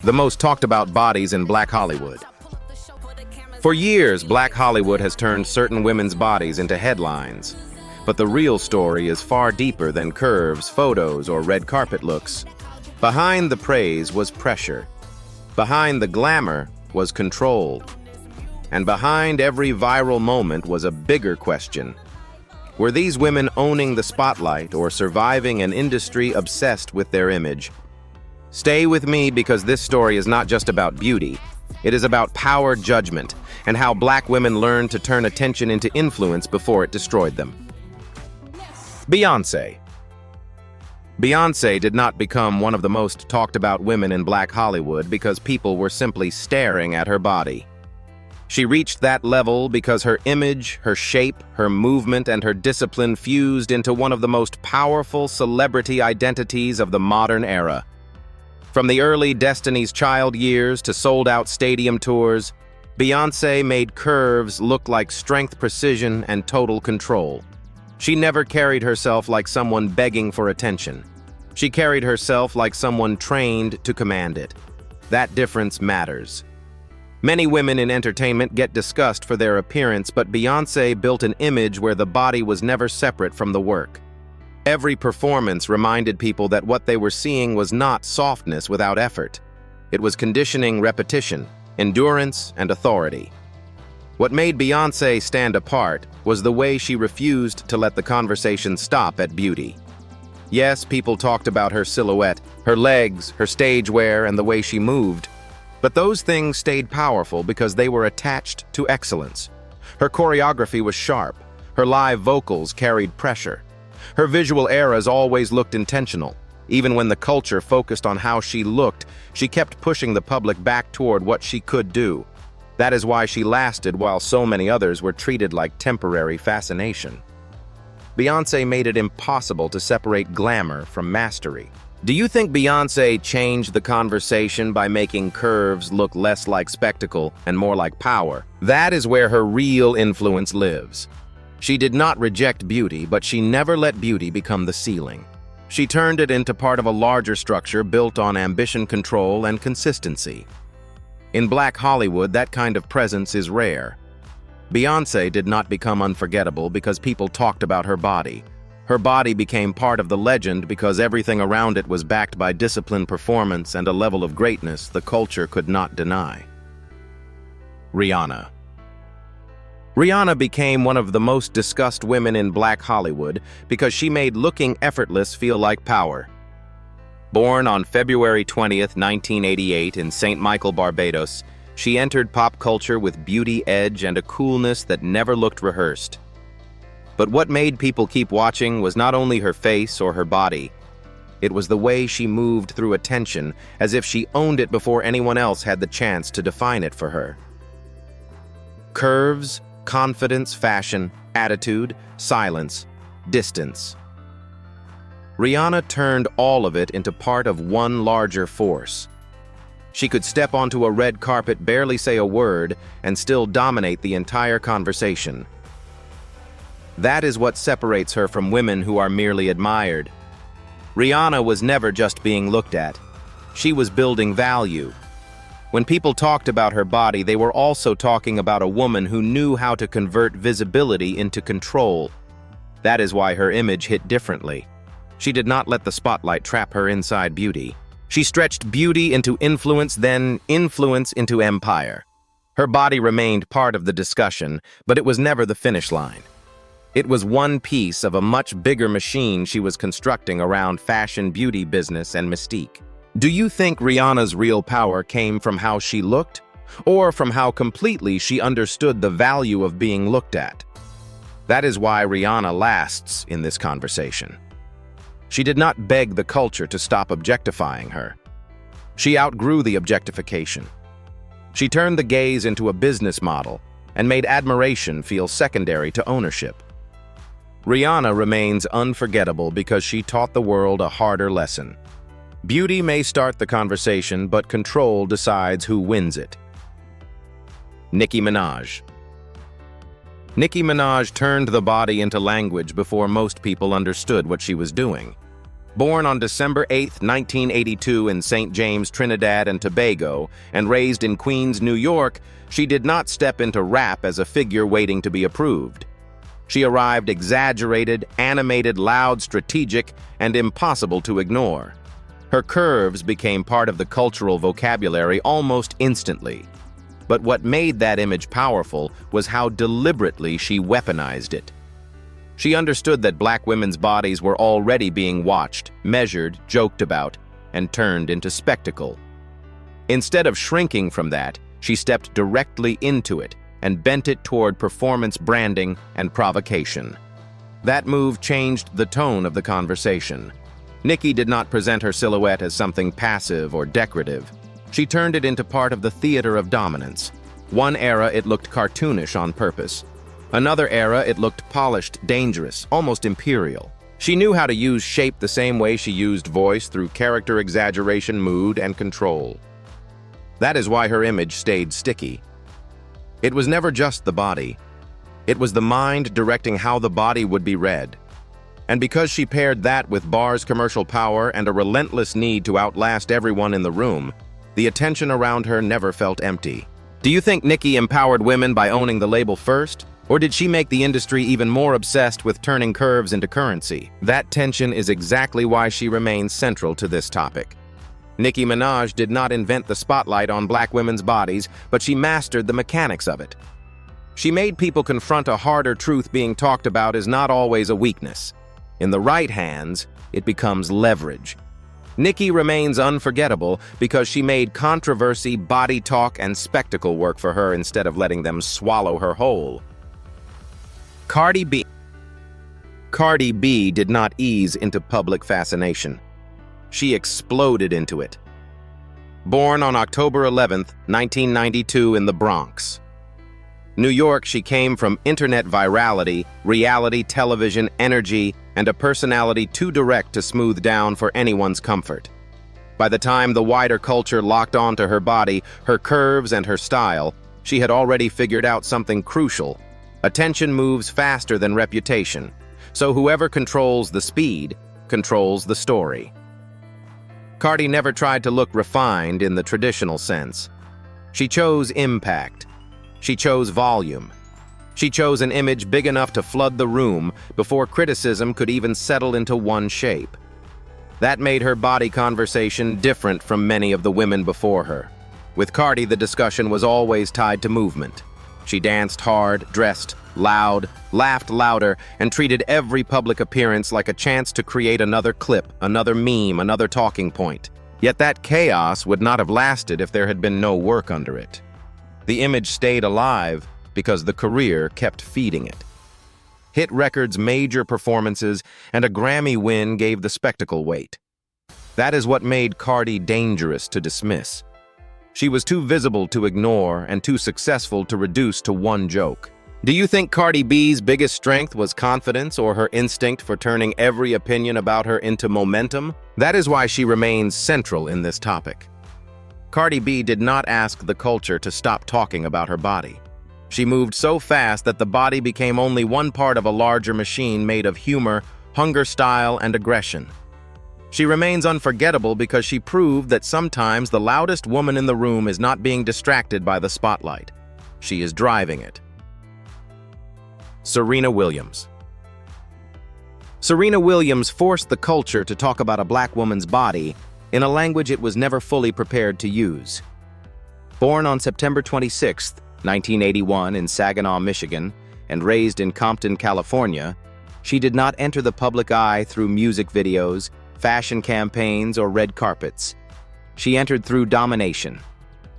The most talked about bodies in Black Hollywood. For years, Black Hollywood has turned certain women's bodies into headlines. But the real story is far deeper than curves, photos, or red carpet looks. Behind the praise was pressure. Behind the glamour was control. And behind every viral moment was a bigger question. Were these women owning the spotlight or surviving an industry obsessed with their image? Stay with me because this story is not just about beauty. It is about power judgment and how Black women learned to turn attention into influence before it destroyed them. Beyoncé. Beyoncé did not become one of the most talked about women in Black Hollywood because people were simply staring at her body. She reached that level because her image, her shape, her movement, and her discipline fused into one of the most powerful celebrity identities of the modern era. From the early Destiny's Child years to sold-out stadium tours, Beyoncé made curves look like strength, precision, and total control. She never carried herself like someone begging for attention. She carried herself like someone trained to command it. That difference matters. Many women in entertainment get discussed for their appearance, but Beyoncé built an image where the body was never separate from the work. Every performance reminded people that what they were seeing was not softness without effort. It was conditioning, repetition, endurance, and authority. What made Beyoncé stand apart was the way she refused to let the conversation stop at beauty. Yes, people talked about her silhouette, her legs, her stage wear, and the way she moved. But those things stayed powerful because they were attached to excellence. Her choreography was sharp. Her live vocals carried pressure. Her visual eras always looked intentional. Even when the culture focused on how she looked, she kept pushing the public back toward what she could do. That is why she lasted while so many others were treated like temporary fascination. Beyoncé made it impossible to separate glamour from mastery. Do you think Beyoncé changed the conversation by making curves look less like spectacle and more like power? That is where her real influence lives. She did not reject beauty, but she never let beauty become the ceiling. She turned it into part of a larger structure built on ambition, control, and consistency. In Black Hollywood, that kind of presence is rare. Beyoncé did not become unforgettable because people talked about her body. Her body became part of the legend because everything around it was backed by disciplined performance and a level of greatness the culture could not deny. Rihanna. Rihanna became one of the most discussed women in Black Hollywood because she made looking effortless feel like power. Born on February 20th, 1988 in St. Michael, Barbados, she entered pop culture with beauty, edge, and a coolness that never looked rehearsed. But what made people keep watching was not only her face or her body. It was the way she moved through attention, as if she owned it before anyone else had the chance to define it for her. Curves, confidence, fashion, attitude, silence, distance. Rihanna turned all of it into part of one larger force. She could step onto a red carpet, barely say a word, and still dominate the entire conversation. That is what separates her from women who are merely admired. Rihanna was never just being looked at. She was building value. When people talked about her body, they were also talking about a woman who knew how to convert visibility into control. That is why her image hit differently. She did not let the spotlight trap her inside beauty. She stretched beauty into influence, then influence into empire. Her body remained part of the discussion, but it was never the finish line. It was one piece of a much bigger machine she was constructing around fashion, beauty, business, and mystique. Do you think Rihanna's real power came from how she looked, or from how completely she understood the value of being looked at? That is why Rihanna lasts in this conversation. She did not beg the culture to stop objectifying her. She outgrew the objectification. She turned the gaze into a business model and made admiration feel secondary to ownership. Rihanna remains unforgettable because she taught the world a harder lesson. Beauty may start the conversation, but control decides who wins it. Nicki Minaj. Nicki Minaj turned the body into language before most people understood what she was doing. Born on December 8, 1982 in St. James, Trinidad and Tobago, and raised in Queens, New York, she did not step into rap as a figure waiting to be approved. She arrived exaggerated, animated, loud, strategic, and impossible to ignore. Her curves became part of the cultural vocabulary almost instantly. But what made that image powerful was how deliberately she weaponized it. She understood that black women's bodies were already being watched, measured, joked about, and turned into spectacle. Instead of shrinking from that, she stepped directly into it and bent it toward performance branding and provocation. That move changed the tone of the conversation. Nicki did not present her silhouette as something passive or decorative. She turned it into part of the theater of dominance. One era it looked cartoonish on purpose. Another era it looked polished, dangerous, almost imperial. She knew how to use shape the same way she used voice through character exaggeration, mood, and control. That is why her image stayed sticky. It was never just the body. It was the mind directing how the body would be read. And because she paired that with Barr's commercial power and a relentless need to outlast everyone in the room, the attention around her never felt empty. Do you think Nicki empowered women by owning the label first? Or did she make the industry even more obsessed with turning curves into currency? That tension is exactly why she remains central to this topic. Nicki Minaj did not invent the spotlight on black women's bodies, but she mastered the mechanics of it. She made people confront a harder truth: being talked about is not always a weakness. In the right hands, it becomes leverage. Nicki remains unforgettable because she made controversy, body talk, and spectacle work for her instead of letting them swallow her whole. Cardi B. Cardi B did not ease into public fascination. She exploded into it. Born on October 11, 1992 in the Bronx, New York, she came from internet virality, reality television energy, and a personality too direct to smooth down for anyone's comfort. By the time the wider culture locked onto her body, her curves, and her style, she had already figured out something crucial. Attention moves faster than reputation, so whoever controls the speed controls the story. Cardi never tried to look refined in the traditional sense. She chose impact. She chose volume. She chose an image big enough to flood the room before criticism could even settle into one shape. That made her body conversation different from many of the women before her. With Cardi, the discussion was always tied to movement. She danced hard, dressed loud, laughed louder, and treated every public appearance like a chance to create another clip, another meme, another talking point. Yet that chaos would not have lasted if there had been no work under it. The image stayed alive because the career kept feeding it. Hit records, major performances, and a Grammy win gave the spectacle weight. That is what made Cardi dangerous to dismiss. She was too visible to ignore and too successful to reduce to one joke. Do you think Cardi B's biggest strength was confidence or her instinct for turning every opinion about her into momentum? That is why she remains central in this topic. Cardi B did not ask the culture to stop talking about her body. She moved so fast that the body became only one part of a larger machine made of humor, hunger, style, and aggression. She remains unforgettable because she proved that sometimes the loudest woman in the room is not being distracted by the spotlight. She is driving it. Serena Williams. Serena Williams forced the culture to talk about a black woman's body in a language it was never fully prepared to use. Born on September 26, 1981 in Saginaw, Michigan, and raised in Compton, California, she did not enter the public eye through music videos, fashion campaigns, or red carpets. She entered through domination.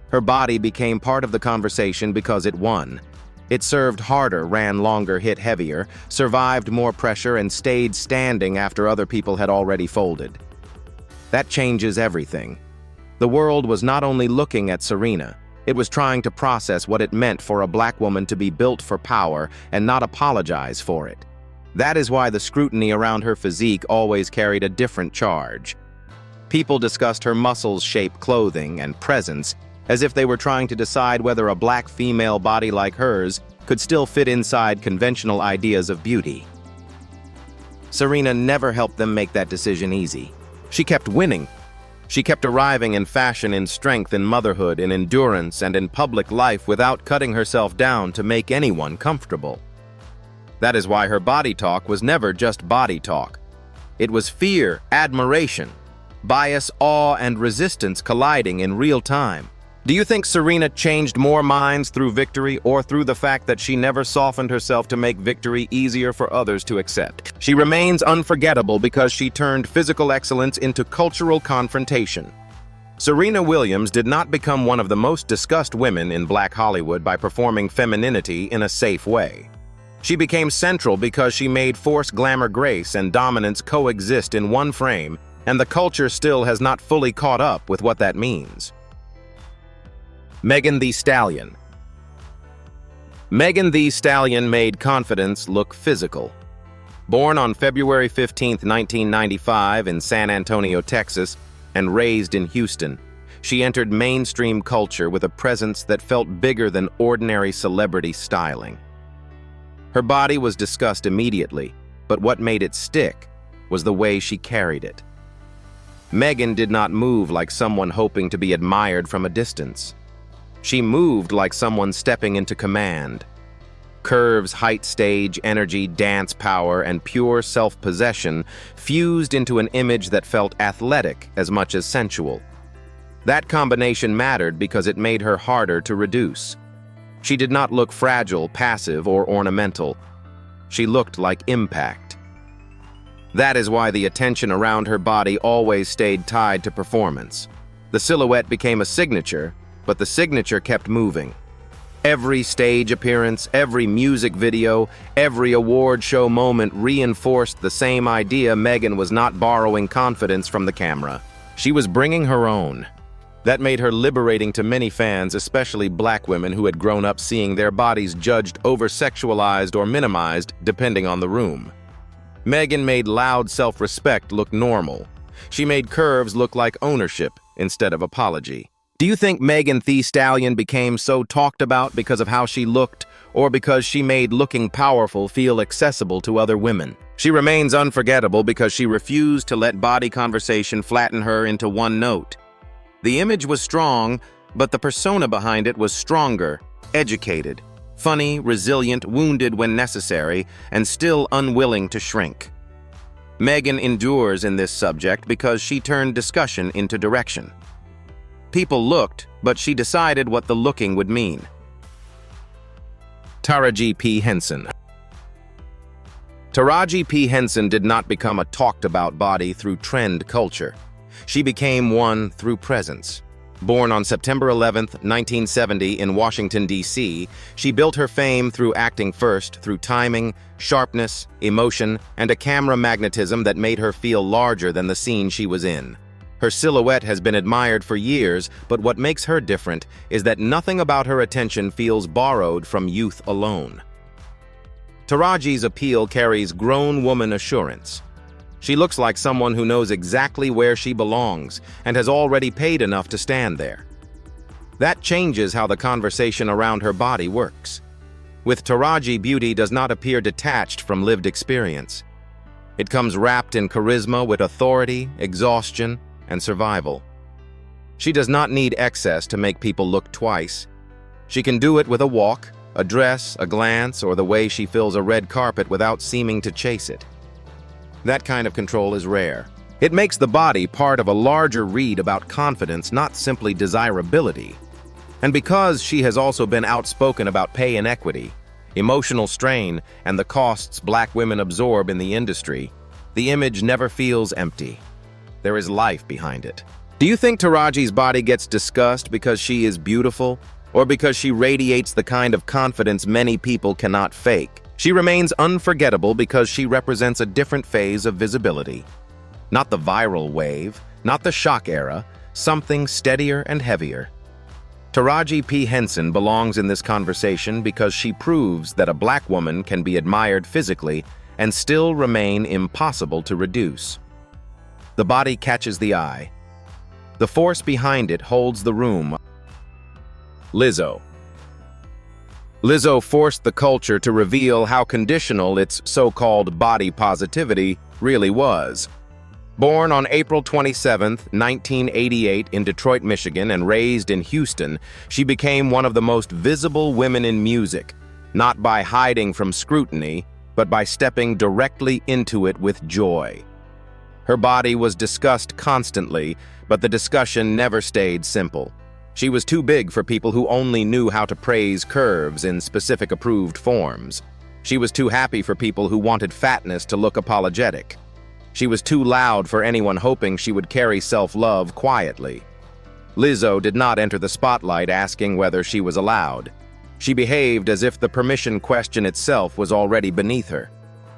Her body became part of the conversation because it won. It served harder, ran longer, hit heavier, survived more pressure, and stayed standing after other people had already folded. That changes everything. The world was not only looking at Serena, it was trying to process what it meant for a black woman to be built for power and not apologize for it. That is why the scrutiny around her physique always carried a different charge. People discussed her muscles, shape, clothing, and presence as if they were trying to decide whether a black female body like hers could still fit inside conventional ideas of beauty. Serena never helped them make that decision easy. She kept winning. She kept arriving in fashion, in strength, in motherhood, in endurance, and in public life without cutting herself down to make anyone comfortable. That is why her body talk was never just body talk. It was fear, admiration, bias, awe, and resistance colliding in real time. Do you think Serena changed more minds through victory or through the fact that she never softened herself to make victory easier for others to accept? She remains unforgettable because she turned physical excellence into cultural confrontation. Serena Williams did not become one of the most discussed women in Black Hollywood by performing femininity in a safe way. She became central because she made force, glamour, grace, and dominance coexist in one frame, and the culture still has not fully caught up with what that means. Megan Thee Stallion. Megan Thee Stallion made confidence look physical. Born on February 15, 1995 in San Antonio, Texas, and raised in Houston, she entered mainstream culture with a presence that felt bigger than ordinary celebrity styling. Her body was discussed immediately, but what made it stick was the way she carried it. Megan did not move like someone hoping to be admired from a distance. She moved like someone stepping into command. Curves, height, stage, energy, dance power, and pure self-possession fused into an image that felt athletic as much as sensual. That combination mattered because it made her harder to reduce. She did not look fragile, passive, or ornamental. She looked like impact. That is why the attention around her body always stayed tied to performance. The silhouette became a signature, but the signature kept moving. Every stage appearance, every music video, every award show moment reinforced the same idea: Megan was not borrowing confidence from the camera. She was bringing her own. That made her liberating to many fans, especially Black women who had grown up seeing their bodies judged over-sexualized or minimized depending on the room. Megan made loud self-respect look normal. She made curves look like ownership instead of apology. Do you think Megan Thee Stallion became so talked about because of how she looked, or because she made looking powerful feel accessible to other women? She remains unforgettable because she refused to let body conversation flatten her into one note. The image was strong, but the persona behind it was stronger, educated, funny, resilient, wounded when necessary, and still unwilling to shrink. Megan endures in this subject because she turned discussion into direction. People looked, but she decided what the looking would mean. Taraji P. Henson. Taraji P. Henson did not become a talked-about body through trend culture. She became one through presence. Born on September 11, 1970 in Washington, D.C., she built her fame through acting first, through timing, sharpness, emotion, and a camera magnetism that made her feel larger than the scene she was in. Her silhouette has been admired for years, but what makes her different is that nothing about her attention feels borrowed from youth alone. Taraji's appeal carries grown woman assurance. She looks like someone who knows exactly where she belongs and has already paid enough to stand there. That changes how the conversation around her body works. With Taraji, beauty does not appear detached from lived experience. It comes wrapped in charisma with authority, exhaustion, and survival. She does not need excess to make people look twice. She can do it with a walk, a dress, a glance, or the way she fills a red carpet without seeming to chase it. That kind of control is rare. It makes the body part of a larger read about confidence, not simply desirability. And because she has also been outspoken about pay inequity, emotional strain, and the costs Black women absorb in the industry, the image never feels empty. There is life behind it. Do you think Taraji's body gets discussed because she is beautiful, or because she radiates the kind of confidence many people cannot fake? She remains unforgettable because she represents a different phase of visibility. Not the viral wave, not the shock era, something steadier and heavier. Taraji P. Henson belongs in this conversation because she proves that a Black woman can be admired physically and still remain impossible to reduce. The body catches the eye. The force behind it holds the room. Lizzo. Lizzo forced the culture to reveal how conditional its so-called body positivity really was. Born on April 27, 1988 in Detroit, Michigan, and raised in Houston, she became one of the most visible women in music, not by hiding from scrutiny, but by stepping directly into it with joy. Her body was discussed constantly, but the discussion never stayed simple. She was too big for people who only knew how to praise curves in specific approved forms. She was too happy for people who wanted fatness to look apologetic. She was too loud for anyone hoping she would carry self-love quietly. Lizzo did not enter the spotlight asking whether she was allowed. She behaved as if the permission question itself was already beneath her.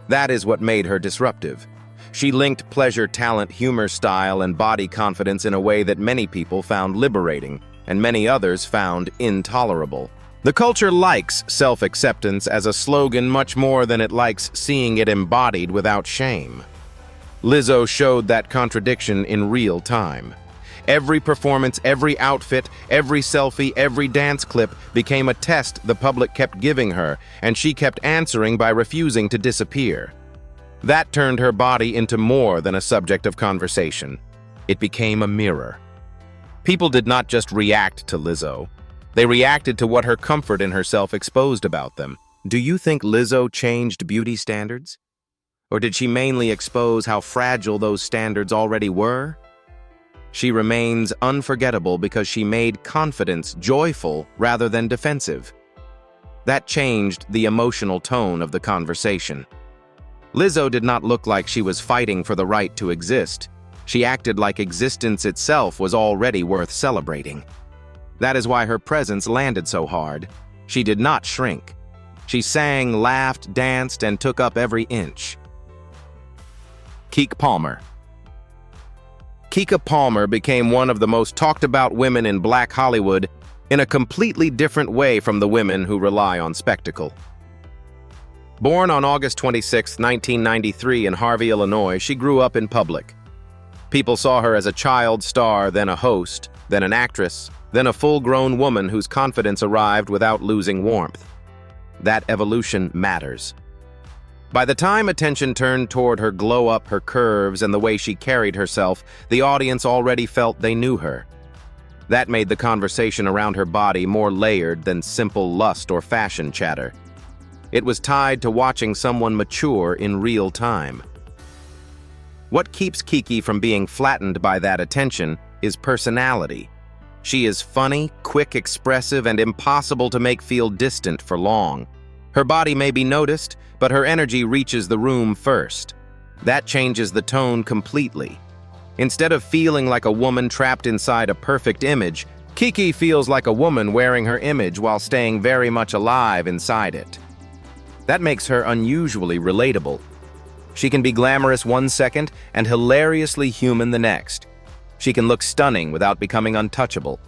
That is what made her disruptive. She linked pleasure, talent, humor, style, and body confidence in a way that many people found liberating, and many others found intolerable. The culture likes self-acceptance as a slogan much more than it likes seeing it embodied without shame. Lizzo showed that contradiction in real time. Every performance, every outfit, every selfie, every dance clip became a test the public kept giving her, and she kept answering by refusing to disappear. That turned her body into more than a subject of conversation. It became a mirror. People did not just react to Lizzo. They reacted to what her comfort in herself exposed about them. Do you think Lizzo changed beauty standards? Or did she mainly expose how fragile those standards already were? She remains unforgettable because she made confidence joyful rather than defensive. That changed the emotional tone of the conversation. Lizzo did not look like she was fighting for the right to exist. She acted like existence itself was already worth celebrating. That is why her presence landed so hard. She did not shrink. She sang, laughed, danced, and took up every inch. Keke Palmer. Keke Palmer became one of the most talked about women in Black Hollywood in a completely different way from the women who rely on spectacle. Born on August 26, 1993 in Harvey, Illinois, she grew up in public. People saw her as a child star, then a host, then an actress, then a full-grown woman whose confidence arrived without losing warmth. That evolution matters. By the time attention turned toward her glow-up, her curves, and the way she carried herself, the audience already felt they knew her. That made the conversation around her body more layered than simple lust or fashion chatter. It was tied to watching someone mature in real time. What keeps Keke from being flattened by that attention is personality. She is funny, quick, expressive, and impossible to make feel distant for long. Her body may be noticed, but her energy reaches the room first. That changes the tone completely. Instead of feeling like a woman trapped inside a perfect image, Keke feels like a woman wearing her image while staying very much alive inside it. That makes her unusually relatable. She can be glamorous one second and hilariously human the next. She can look stunning without becoming untouchable.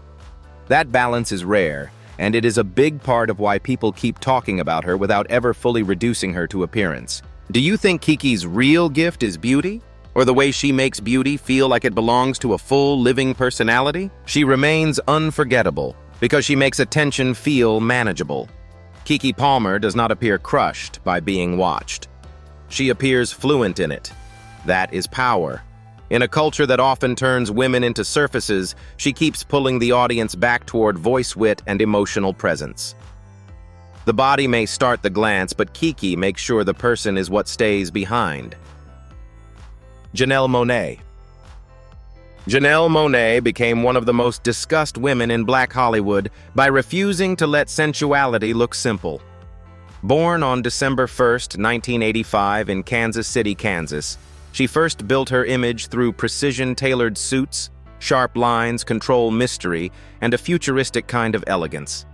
That balance is rare, and it is a big part of why people keep talking about her without ever fully reducing her to appearance. Do you think Keke's real gift is beauty? Or the way she makes beauty feel like it belongs to a full, living personality? She remains unforgettable because she makes attention feel manageable. Keke Palmer does not appear crushed by being watched. She appears fluent in it. That is power. In a culture that often turns women into surfaces, she keeps pulling the audience back toward voice, wit, and emotional presence. The body may start the glance, but Keke makes sure the person is what stays behind. Janelle Monáe. Janelle Monáe became one of the most discussed women in Black Hollywood by refusing to let sensuality look simple. Born on December 1, 1985 in Kansas City, Kansas, she first built her image through precision-tailored suits, sharp lines, control mystery, and a futuristic kind of elegance.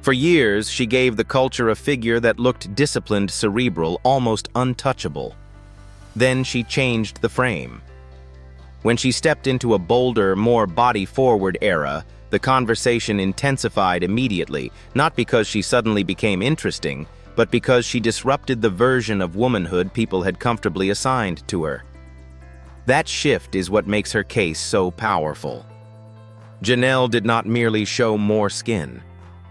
For years, she gave the culture a figure that looked disciplined, cerebral, almost untouchable. Then she changed the frame. When she stepped into a bolder, more body-forward era, the conversation intensified immediately, not because she suddenly became interesting, but because she disrupted the version of womanhood people had comfortably assigned to her. That shift is what makes her case so powerful. Janelle did not merely show more skin.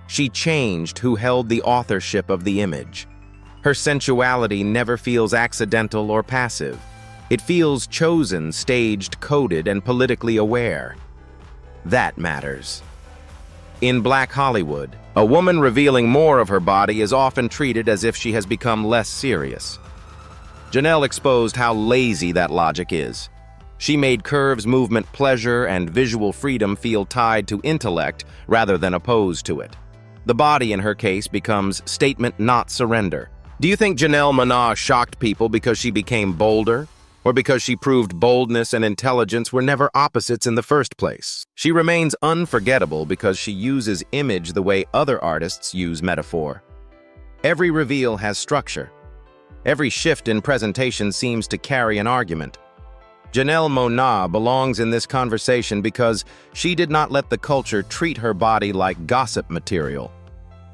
She changed who held the authorship of the image. Her sensuality never feels accidental or passive. It feels chosen, staged, coded, and politically aware. That matters. In Black Hollywood, a woman revealing more of her body is often treated as if she has become less serious. Janelle exposed how lazy that logic is. She made curves, movement, pleasure, and visual freedom feel tied to intellect rather than opposed to it. The body, in her case, becomes statement, not surrender. Do you think Janelle Monáe shocked people because she became bolder? Or because she proved boldness and intelligence were never opposites in the first place? She remains unforgettable because she uses image the way other artists use metaphor. Every reveal has structure. Every shift in presentation seems to carry an argument. Janelle Monáe belongs in this conversation because she did not let the culture treat her body like gossip material.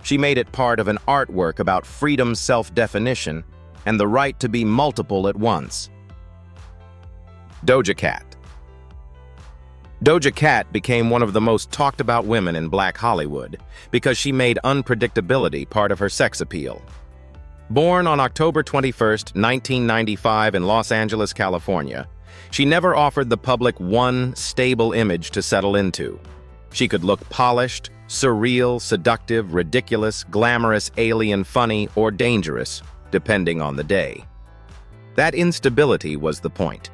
She made it part of an artwork about freedom, self-definition, and the right to be multiple at once. Doja Cat. Doja Cat became one of the most talked about women in Black Hollywood because she made unpredictability part of her sex appeal. Born on October 21, 1995 in Los Angeles, California, she never offered the public one stable image to settle into. She could look polished, surreal, seductive, ridiculous, glamorous, alien, funny, or dangerous, depending on the day. That instability was the point.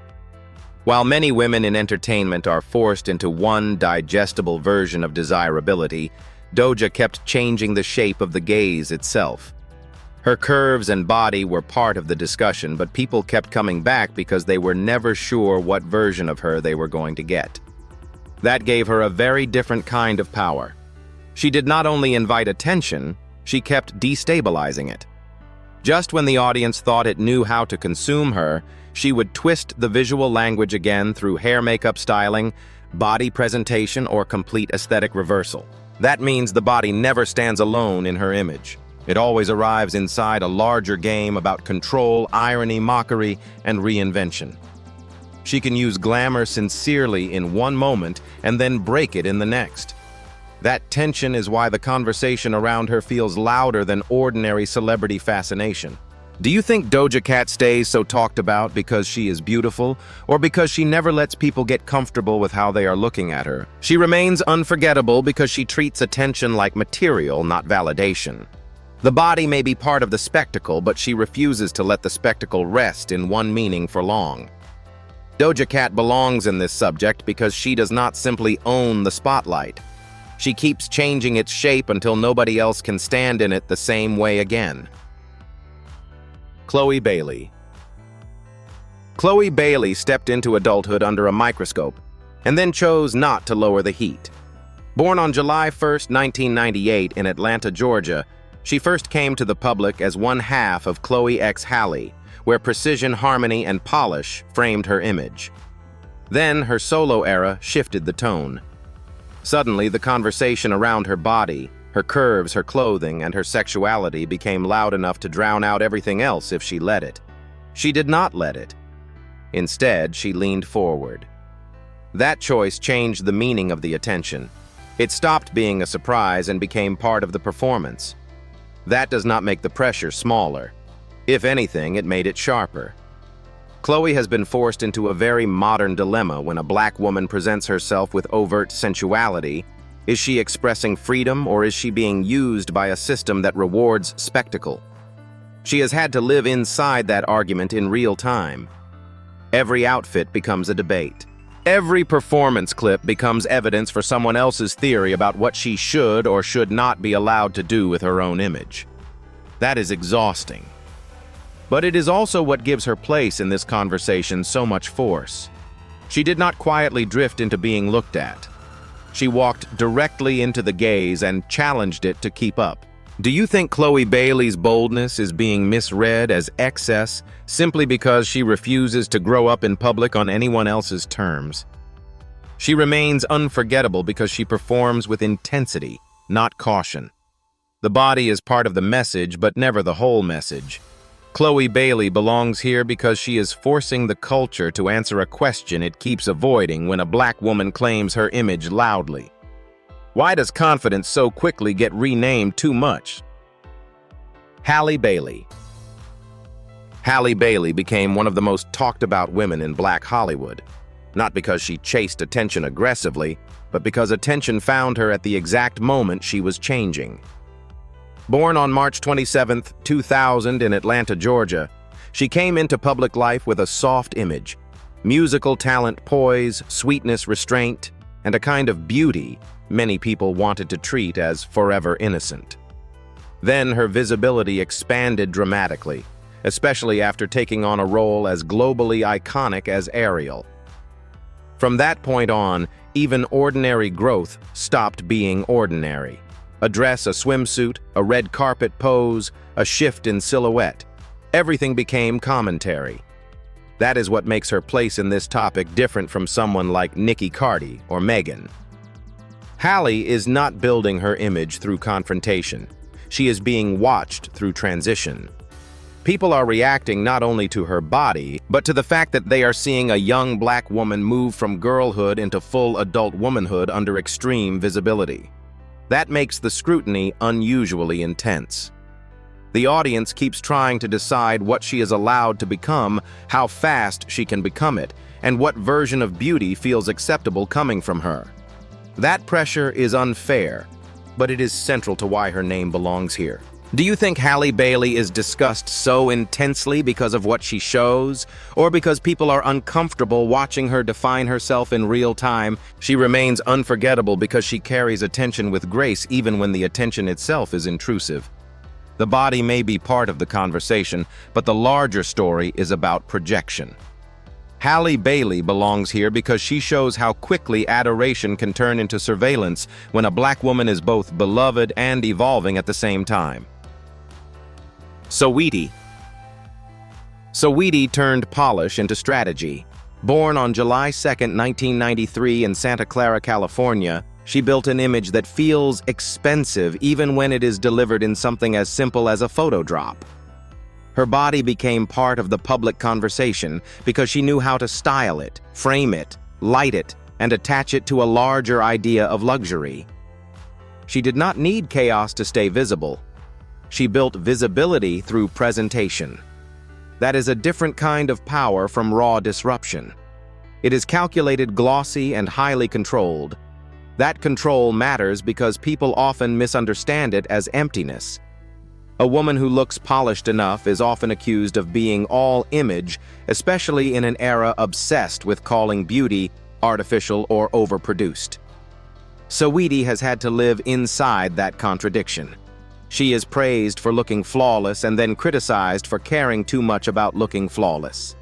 While many women in entertainment are forced into one digestible version of desirability, Doja kept changing the shape of the gaze itself. Her curves and body were part of the discussion, but people kept coming back because they were never sure what version of her they were going to get. That gave her a very different kind of power. She did not only invite attention, she kept destabilizing it. Just when the audience thought it knew how to consume her, she would twist the visual language again through hair makeup styling, body presentation, or complete aesthetic reversal. That means the body never stands alone in her image. It always arrives inside a larger game about control, irony, mockery, and reinvention. She can use glamour sincerely in one moment and then break it in the next. That tension is why the conversation around her feels louder than ordinary celebrity fascination. Do you think Doja Cat stays so talked about because she is beautiful, or because she never lets people get comfortable with how they are looking at her? She remains unforgettable because she treats attention like material, not validation. The body may be part of the spectacle, but she refuses to let the spectacle rest in one meaning for long. Doja Cat belongs in this subject because she does not simply own the spotlight. She keeps changing its shape until nobody else can stand in it the same way again. Chloe Bailey. Chloe Bailey stepped into adulthood under a microscope and then chose not to lower the heat. Born on July 1, 1998 in Atlanta, Georgia, she first came to the public as one half of Chloe x Halle, where precision, harmony, and polish framed her image. Then her solo era shifted the tone. Suddenly, the conversation around her body, her curves, her clothing, and her sexuality became loud enough to drown out everything else if she let it. She did not let it. Instead, she leaned forward. That choice changed the meaning of the attention. It stopped being a surprise and became part of the performance. That does not make the pressure smaller. If anything, it made it sharper. Chloe has been forced into a very modern dilemma when a black woman presents herself with overt sensuality. Is she expressing freedom, or is she being used by a system that rewards spectacle? She has had to live inside that argument in real time. Every outfit becomes a debate. Every performance clip becomes evidence for someone else's theory about what she should or should not be allowed to do with her own image. That is exhausting. But it is also what gives her place in this conversation so much force. She did not quietly drift into being looked at. She walked directly into the gaze and challenged it to keep up. Do you think Chloe Bailey's boldness is being misread as excess simply because she refuses to grow up in public on anyone else's terms? She remains unforgettable because she performs with intensity, not caution. The body is part of the message, but never the whole message. Chloe Bailey belongs here because she is forcing the culture to answer a question it keeps avoiding when a black woman claims her image loudly. Why does confidence so quickly get renamed too much? Halle Bailey. Halle Bailey became one of the most talked about women in Black Hollywood, not because she chased attention aggressively, but because attention found her at the exact moment she was changing. Born on March 27, 2000 in Atlanta, Georgia, she came into public life with a soft image, musical talent, poise, sweetness, restraint, and a kind of beauty many people wanted to treat as forever innocent. Then her visibility expanded dramatically, especially after taking on a role as globally iconic as Ariel. From that point on, even ordinary growth stopped being ordinary. A dress, a swimsuit, a red carpet pose, a shift in silhouette. Everything became commentary. That is what makes her place in this topic different from someone like Nicki Cardi or Megan. Halle is not building her image through confrontation. She is being watched through transition. People are reacting not only to her body, but to the fact that they are seeing a young Black woman move from girlhood into full adult womanhood under extreme visibility. That makes the scrutiny unusually intense. The audience keeps trying to decide what she is allowed to become, how fast she can become it, and what version of beauty feels acceptable coming from her. That pressure is unfair, but it is central to why her name belongs here. Do you think Halle Bailey is discussed so intensely because of what she shows, or because people are uncomfortable watching her define herself in real time? She remains unforgettable because she carries attention with grace even when the attention itself is intrusive. The body may be part of the conversation, but the larger story is about projection. Halle Bailey belongs here because she shows how quickly adoration can turn into surveillance when a Black woman is both beloved and evolving at the same time. Saweetie. Saweetie turned polish into strategy. Born on July 2, 1993 in Santa Clara, California, she built an image that feels expensive even when it is delivered in something as simple as a photo drop. Her body became part of the public conversation because she knew how to style it, frame it, light it, and attach it to a larger idea of luxury. She did not need chaos to stay visible. She built visibility through presentation. That is a different kind of power from raw disruption. It is calculated, glossy, and highly controlled. That control matters because people often misunderstand it as emptiness. A woman who looks polished enough is often accused of being all image, especially in an era obsessed with calling beauty artificial or overproduced. Saweetie has had to live inside that contradiction. She is praised for looking flawless and then criticized for caring too much about looking flawless.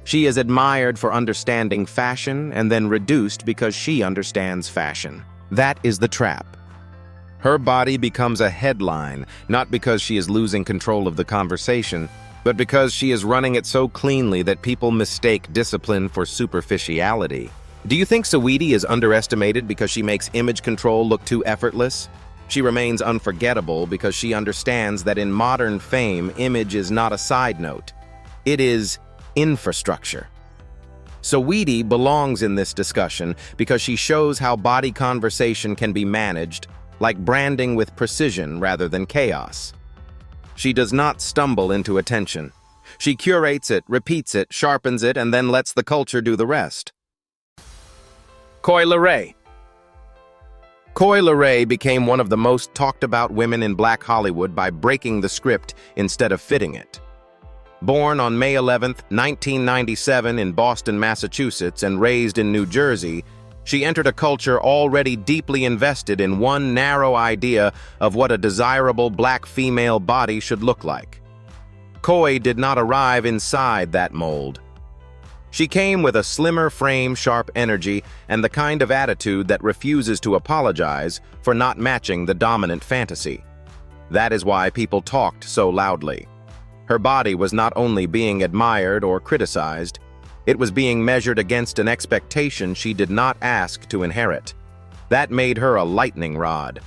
She is admired for understanding fashion and then reduced because she understands fashion. That is the trap. Her body becomes a headline, not because she is losing control of the conversation, but because she is running it so cleanly that people mistake discipline for superficiality. Do you think Saweetie is underestimated because she makes image control look too effortless? She remains unforgettable because she understands that in modern fame, image is not a side note. It is infrastructure. Saweetie belongs in this discussion because she shows how body conversation can be managed, like branding with precision rather than chaos. She does not stumble into attention. She curates it, repeats it, sharpens it, and then lets the culture do the rest. Coi Leray. Coi Leray became one of the most talked about women in Black Hollywood by breaking the script instead of fitting it. Born on May 11, 1997 in Boston, Massachusetts, and raised in New Jersey, she entered a culture already deeply invested in one narrow idea of what a desirable Black female body should look like. Coi did not arrive inside that mold. She came with a slimmer frame, sharp energy, and the kind of attitude that refuses to apologize for not matching the dominant fantasy. That is why people talked so loudly. Her body was not only being admired or criticized, it was being measured against an expectation she did not ask to inherit. That made her a lightning rod.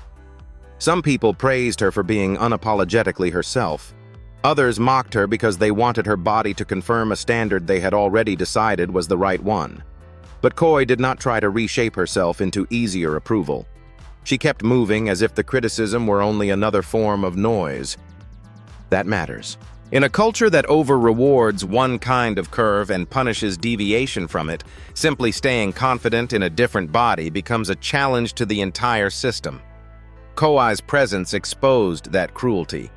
Some people praised her for being unapologetically herself. Others mocked her because they wanted her body to confirm a standard they had already decided was the right one. But Coi did not try to reshape herself into easier approval. She kept moving as if the criticism were only another form of noise. That matters. In a culture that over-rewards one kind of curve and punishes deviation from it, simply staying confident in a different body becomes a challenge to the entire system. Kauai's presence exposed that cruelty.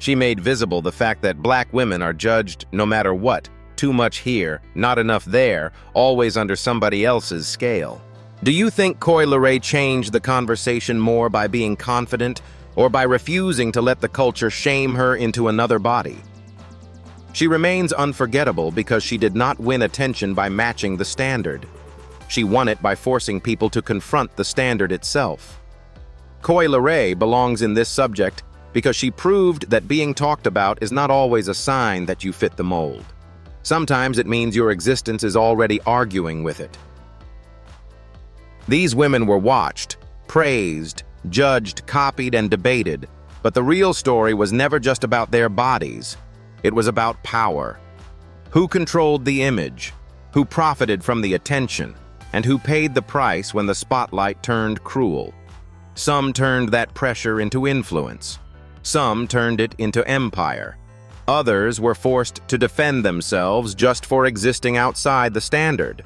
She made visible the fact that black women are judged no matter what, too much here, not enough there, always under somebody else's scale. Do you think Coi Leray changed the conversation more by being confident or by refusing to let the culture shame her into another body? She remains unforgettable because she did not win attention by matching the standard. She won it by forcing people to confront the standard itself. Coi Leray belongs in this subject because she proved that being talked about is not always a sign that you fit the mold. Sometimes it means your existence is already arguing with it. These women were watched, praised, judged, copied, and debated, but the real story was never just about their bodies. It was about power. Who controlled the image? Who profited from the attention? And who paid the price when the spotlight turned cruel? Some turned that pressure into influence. Some turned it into empire. Others were forced to defend themselves just for existing outside the standard.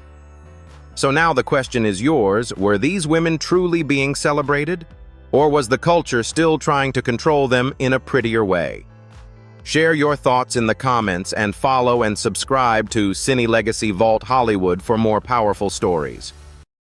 So now the question is yours: were these women truly being celebrated? Or was the culture still trying to control them in a prettier way? Share your thoughts in the comments and follow and subscribe to Cine Legacy Vault Hollywood for more powerful stories.